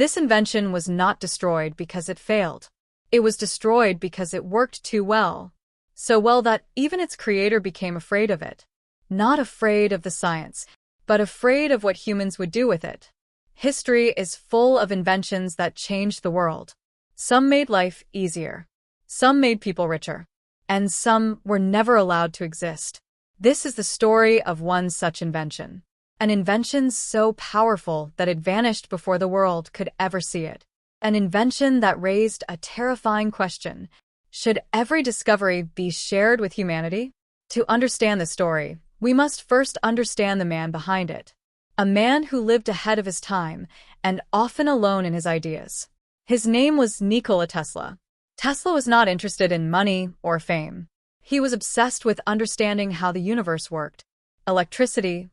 This invention was not destroyed because it failed. It was destroyed because it worked too well. So well that even its creator became afraid of it. Not afraid of the science, but afraid of what humans would do with it. History is full of inventions that changed the world. Some made life easier. Some made people richer. And some were never allowed to exist. This is the story of one such invention. An invention so powerful that it vanished before the world could ever see it. An invention that raised a terrifying question. Should every discovery be shared with humanity? To understand the story, we must first understand the man behind it. A man who lived ahead of his time and often alone in his ideas. His name was Nikola Tesla. Tesla was not interested in money or fame. He was obsessed with understanding how the universe worked. Electricity,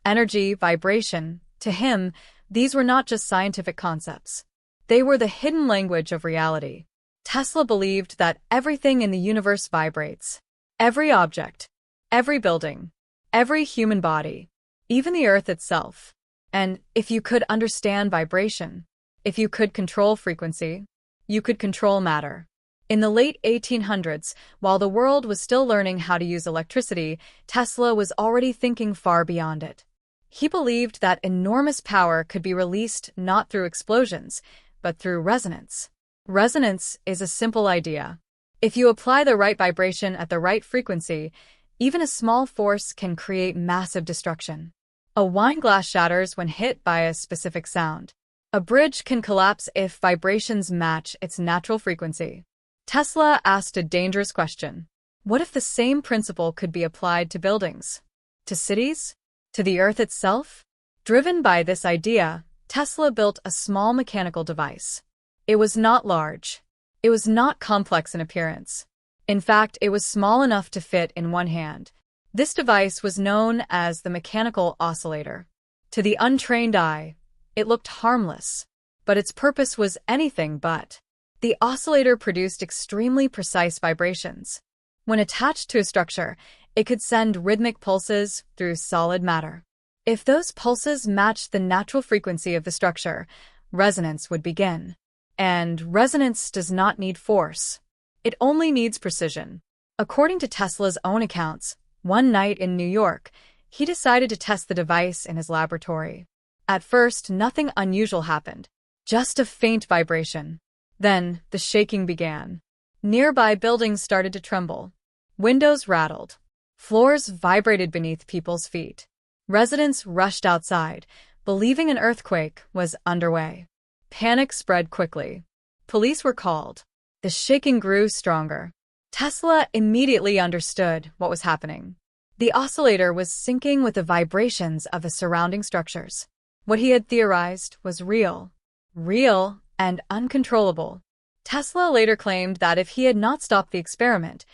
energy, vibration. To him, these were not just scientific concepts. They were the hidden language of reality. Tesla believed that everything in the universe vibrates. Every object, every building, every human body, even the Earth itself. And if you could understand vibration, if you could control frequency, you could control matter. In the late 1800s, while the world was still learning how to use electricity, Tesla was already thinking far beyond it. He believed that enormous power could be released not through explosions, but through resonance. Resonance is a simple idea. If you apply the right vibration at the right frequency, even a small force can create massive destruction. A wine glass shatters when hit by a specific sound. A bridge can collapse if vibrations match its natural frequency. Tesla asked a dangerous question. What if the same principle could be applied to buildings? To cities? To the Earth itself? Driven by this idea, Tesla built a small mechanical device. It was not large. It was not complex in appearance. In fact, it was small enough to fit in one hand. This device was known as the mechanical oscillator. To the untrained eye, it looked harmless, but its purpose was anything but. The oscillator produced extremely precise vibrations. When attached to a structure, it could send rhythmic pulses through solid matter. If those pulses matched the natural frequency of the structure, resonance would begin. And resonance does not need force. It only needs precision. According to Tesla's own accounts, one night in New York, he decided to test the device in his laboratory. At first, nothing unusual happened, just a faint vibration. Then, the shaking began. Nearby buildings started to tremble. Windows rattled. Floors vibrated beneath people's feet. Residents rushed outside, believing an earthquake was underway. Panic spread quickly. Police were called. The shaking grew stronger. Tesla immediately understood what was happening. The oscillator was syncing with the vibrations of the surrounding structures. What he had theorized was real. Real and uncontrollable. Tesla later claimed that if he had not stopped the experiment,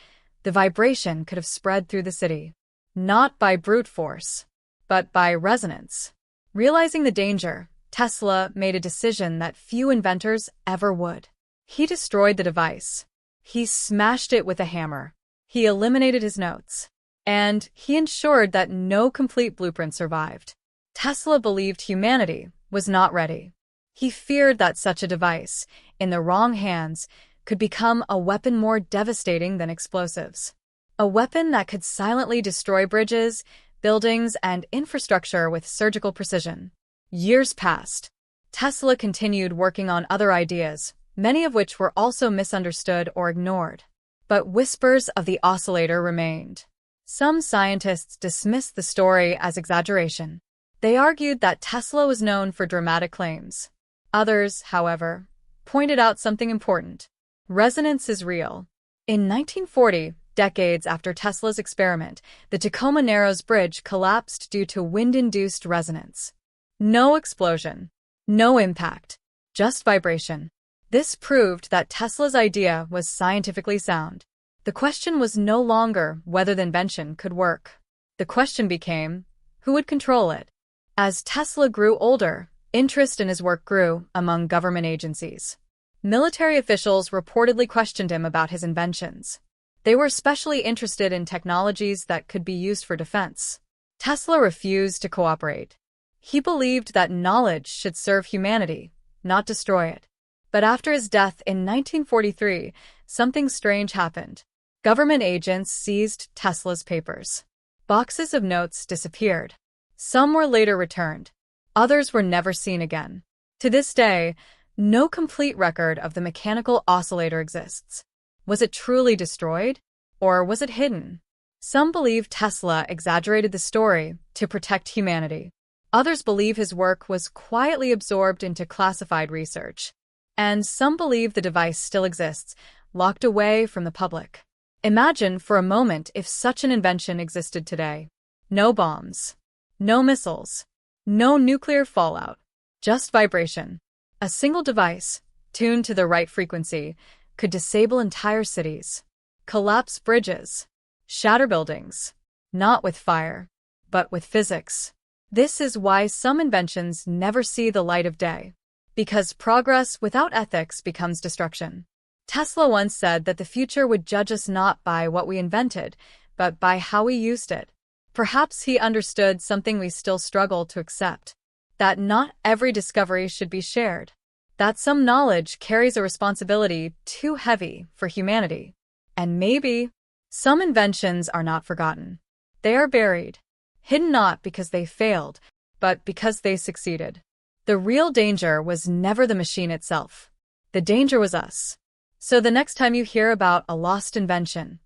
the vibration could have spread through the city. Not by brute force, but by resonance. Realizing the danger, Tesla made a decision that few inventors ever would. He destroyed the device. He smashed it with a hammer. He eliminated his notes. And he ensured that no complete blueprint survived. Tesla believed humanity was not ready. He feared that such a device, in the wrong hands, could become a weapon more devastating than explosives. A weapon that could silently destroy bridges, buildings, and infrastructure with surgical precision. Years passed. Tesla continued working on other ideas, many of which were also misunderstood or ignored. But whispers of the oscillator remained. Some scientists dismissed the story as exaggeration. They argued that Tesla was known for dramatic claims. Others, however, pointed out something important. Resonance is real. In 1940, decades after Tesla's experiment, the Tacoma Narrows Bridge collapsed due to wind-induced resonance. No explosion, no impact, just vibration. This proved that Tesla's idea was scientifically sound. The question was no longer whether the invention could work. The question became, who would control it? As Tesla grew older, interest in his work grew among government agencies. Military officials reportedly questioned him about his inventions. They were especially interested in technologies that could be used for defense. Tesla refused to cooperate. He believed that knowledge should serve humanity, not destroy it. But after his death in 1943, something strange happened. Government agents seized Tesla's papers. Boxes of notes disappeared. Some were later returned. Others were never seen again. To this day, no complete record of the mechanical oscillator exists. Was it truly destroyed? Or was it hidden? Some believe Tesla exaggerated the story to protect humanity. Others believe his work was quietly absorbed into classified research. And some believe the device still exists, locked away from the public. Imagine for a moment if such an invention existed today. No bombs. No missiles. No nuclear fallout. Just vibration. A single device, tuned to the right frequency, could disable entire cities, collapse bridges, shatter buildings. Not with fire, but with physics. This is why some inventions never see the light of day. Because progress without ethics becomes destruction. Tesla once said that the future would judge us not by what we invented, but by how we used it. Perhaps he understood something we still struggle to accept. That not every discovery should be shared. That some knowledge carries a responsibility too heavy for humanity. And maybe some inventions are not forgotten. They are buried. Hidden not because they failed, but because they succeeded. The real danger was never the machine itself. The danger was us. So the next time you hear about a lost invention,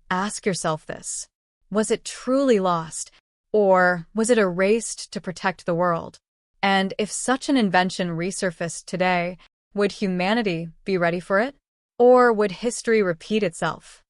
ask yourself this. Was it truly lost, or was it erased to protect the world? And if such an invention resurfaced today, would humanity be ready for it? Or would history repeat itself?